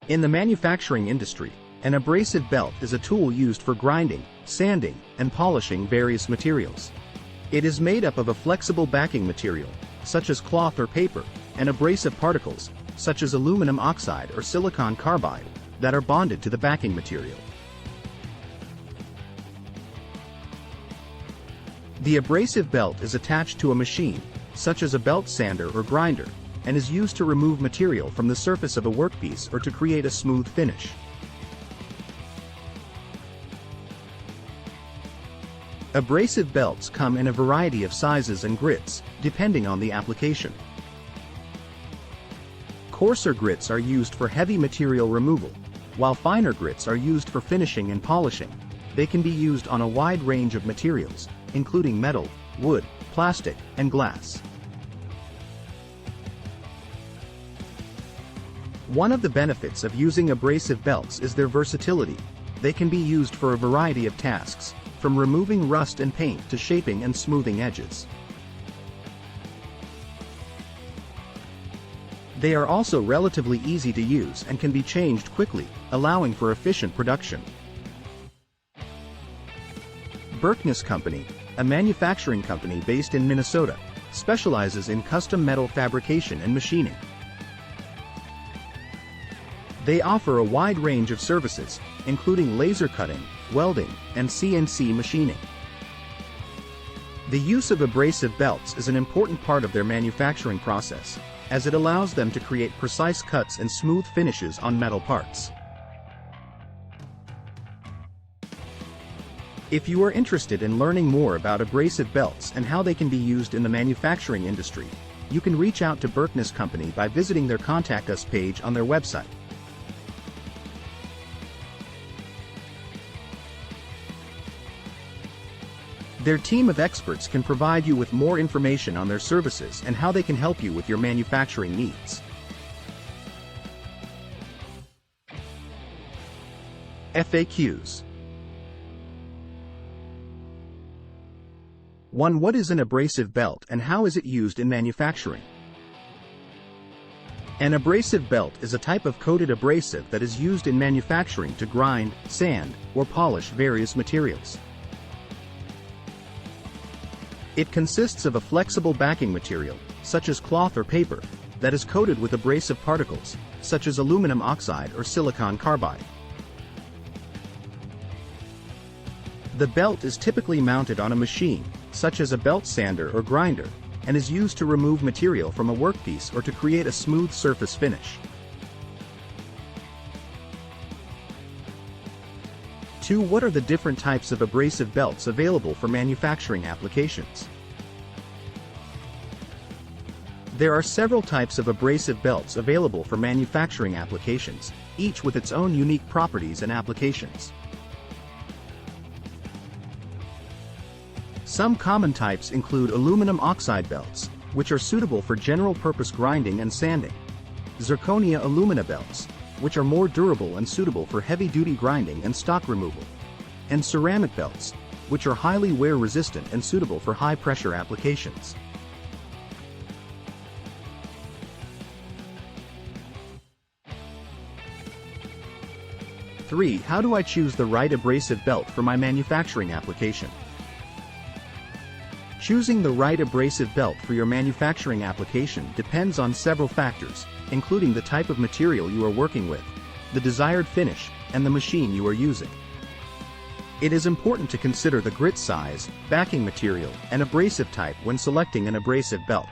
In the manufacturing industry, an abrasive belt is a tool used for grinding, sanding, and polishing various materials. It is made up of a flexible backing material, such as cloth or paper, and abrasive particles, such as aluminum oxide or silicon carbide, that are bonded to the backing material. The abrasive belt is attached to a machine, such as a belt sander or grinder, and is used to remove material from the surface of a workpiece or to create a smooth finish. Abrasive belts come in a variety of sizes and grits, depending on the application. Coarser grits are used for heavy material removal, while finer grits are used for finishing and polishing. They can be used on a wide range of materials, including metal, wood, plastic, and glass. One of the benefits of using abrasive belts is their versatility. They can be used for a variety of tasks, from removing rust and paint to shaping and smoothing edges. They are also relatively easy to use and can be changed quickly, allowing for efficient production. Berkness Company, a manufacturing company based in Minnesota, specializes in custom metal fabrication and machining. They offer a wide range of services, including laser cutting, welding, and CNC machining. The use of abrasive belts is an important part of their manufacturing process, as it allows them to create precise cuts and smooth finishes on metal parts. If you are interested in learning more about abrasive belts and how they can be used in the manufacturing industry, you can reach out to Berkness Company by visiting their Contact Us page on their website. Their team of experts can provide you with more information on their services and how they can help you with your manufacturing needs. FAQs. 1. What is an abrasive belt and how is it used in manufacturing? An abrasive belt is a type of coated abrasive that is used in manufacturing to grind, sand, or polish various materials. It consists of a flexible backing material, such as cloth or paper, that is coated with abrasive particles, such as aluminum oxide or silicon carbide. The belt is typically mounted on a machine, such as a belt sander or grinder, and is used to remove material from a workpiece or to create a smooth surface finish. 2. What are the different types of abrasive belts available for manufacturing applications? There are several types of abrasive belts available for manufacturing applications, each with its own unique properties and applications. Some common types include aluminum oxide belts, which are suitable for general-purpose grinding and sanding; zirconia alumina belts, which are more durable and suitable for heavy-duty grinding and stock removal; and ceramic belts, which are highly wear-resistant and suitable for high-pressure applications. Three. How do I choose the right abrasive belt for my manufacturing application? Choosing the right abrasive belt for your manufacturing application depends on several factors, including the type of material you are working with, the desired finish, and the machine you are using. It is important to consider the grit size, backing material, and abrasive type when selecting an abrasive belt.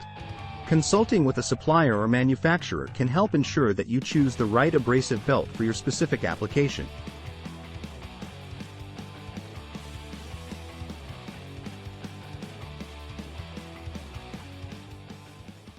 Consulting with a supplier or manufacturer can help ensure that you choose the right abrasive belt for your specific application.